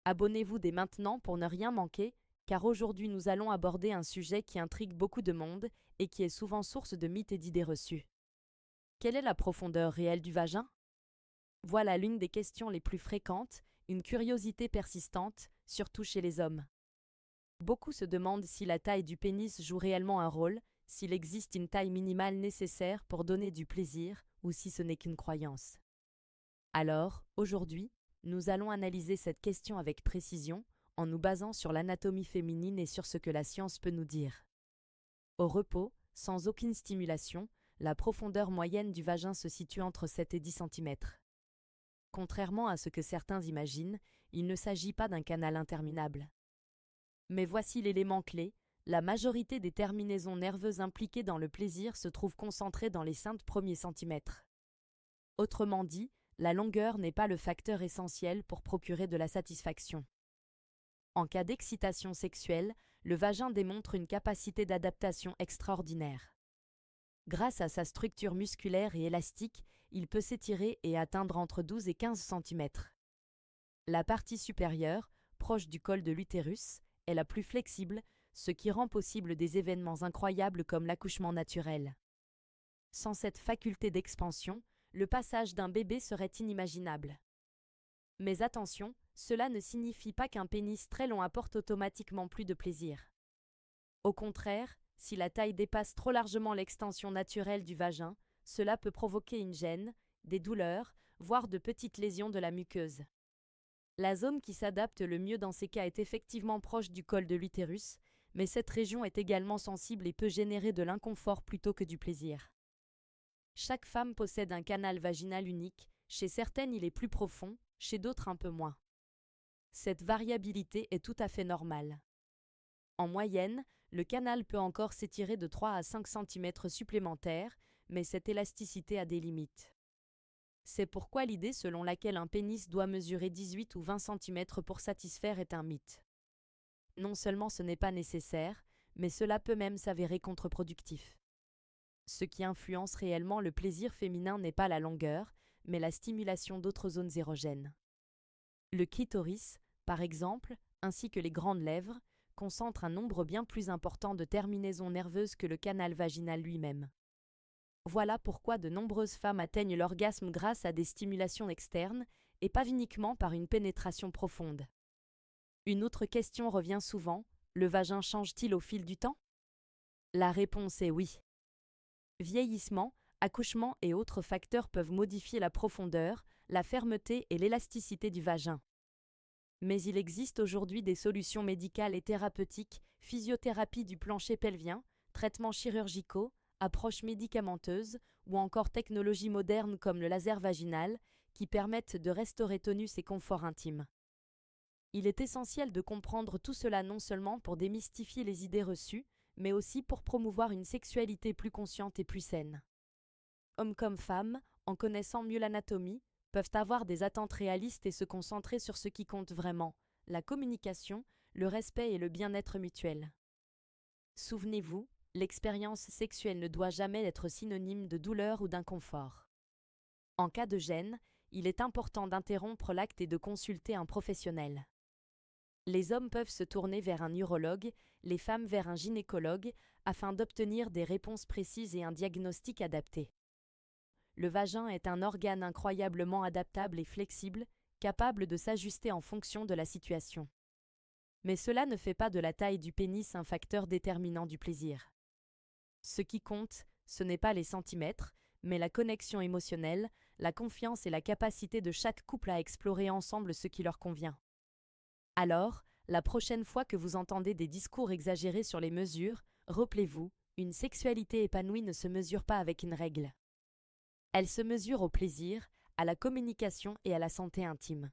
Abonnez-vous dès maintenant pour ne rien manquer, car aujourd'hui nous allons aborder un sujet qui intrigue beaucoup de monde et qui est souvent source de mythes et d'idées reçues. Quelle est la profondeur réelle du vagin? Voilà l'une des questions les plus fréquentes, une curiosité persistante, surtout chez les hommes. Beaucoup se demandent si la taille du pénis joue réellement un rôle, s'il existe une taille minimale nécessaire pour donner du plaisir ou si ce n'est qu'une croyance. Alors, aujourd'hui, nous allons analyser cette question avec précision en nous basant sur l'anatomie féminine et sur ce que la science peut nous dire. Au repos, sans aucune stimulation, la profondeur moyenne du vagin se situe entre 7 et 10 cm. Contrairement à ce que certains imaginent, il ne s'agit pas d'un canal interminable. Mais voici l'élément clé, la majorité des terminaisons nerveuses impliquées dans le plaisir se trouvent concentrées dans les 5 premiers centimètres. Autrement dit, la longueur n'est pas le facteur essentiel pour procurer de la satisfaction. En cas d'excitation sexuelle, le vagin démontre une capacité d'adaptation extraordinaire. Grâce à sa structure musculaire et élastique, il peut s'étirer et atteindre entre 12 et 15 cm. La partie supérieure, proche du col de l'utérus, est la plus flexible, ce qui rend possible des événements incroyables comme l'accouchement naturel. Sans cette faculté d'expansion, le passage d'un bébé serait inimaginable. Mais attention, cela ne signifie pas qu'un pénis très long apporte automatiquement plus de plaisir. Au contraire, si la taille dépasse trop largement l'extension naturelle du vagin, cela peut provoquer une gêne, des douleurs, voire de petites lésions de la muqueuse. La zone qui s'adapte le mieux dans ces cas est effectivement proche du col de l'utérus, mais cette région est également sensible et peut générer de l'inconfort plutôt que du plaisir. Chaque femme possède un canal vaginal unique, chez certaines il est plus profond, chez d'autres un peu moins. Cette variabilité est tout à fait normale. En moyenne, le canal peut encore s'étirer de 3 à 5 cm supplémentaires, mais cette élasticité a des limites. C'est pourquoi l'idée selon laquelle un pénis doit mesurer 18 ou 20 cm pour satisfaire est un mythe. Non seulement ce n'est pas nécessaire, mais cela peut même s'avérer contre-productif. Ce qui influence réellement le plaisir féminin n'est pas la longueur, mais la stimulation d'autres zones érogènes. Le clitoris, par exemple, ainsi que les grandes lèvres, concentrent un nombre bien plus important de terminaisons nerveuses que le canal vaginal lui-même. Voilà pourquoi de nombreuses femmes atteignent l'orgasme grâce à des stimulations externes, et pas uniquement par une pénétration profonde. Une autre question revient souvent, le vagin change-t-il au fil du temps? La réponse est oui. Vieillissement, accouchement et autres facteurs peuvent modifier la profondeur, la fermeté et l'élasticité du vagin. Mais il existe aujourd'hui des solutions médicales et thérapeutiques, physiothérapie du plancher pelvien, traitements chirurgicaux, approches médicamenteuses ou encore technologies modernes comme le laser vaginal qui permettent de restaurer tonus et confort intime. Il est essentiel de comprendre tout cela non seulement pour démystifier les idées reçues, mais aussi pour promouvoir une sexualité plus consciente et plus saine. Hommes comme femmes, en connaissant mieux l'anatomie, peuvent avoir des attentes réalistes et se concentrer sur ce qui compte vraiment, la communication, le respect et le bien-être mutuel. Souvenez-vous, l'expérience sexuelle ne doit jamais être synonyme de douleur ou d'inconfort. En cas de gêne, il est important d'interrompre l'acte et de consulter un professionnel. Les hommes peuvent se tourner vers un urologue, les femmes vers un gynécologue, afin d'obtenir des réponses précises et un diagnostic adapté. Le vagin est un organe incroyablement adaptable et flexible, capable de s'ajuster en fonction de la situation. Mais cela ne fait pas de la taille du pénis un facteur déterminant du plaisir. Ce qui compte, ce n'est pas les centimètres, mais la connexion émotionnelle, la confiance et la capacité de chaque couple à explorer ensemble ce qui leur convient. Alors, la prochaine fois que vous entendez des discours exagérés sur les mesures, rappelez-vous, une sexualité épanouie ne se mesure pas avec une règle. Elle se mesure au plaisir, à la communication et à la santé intime.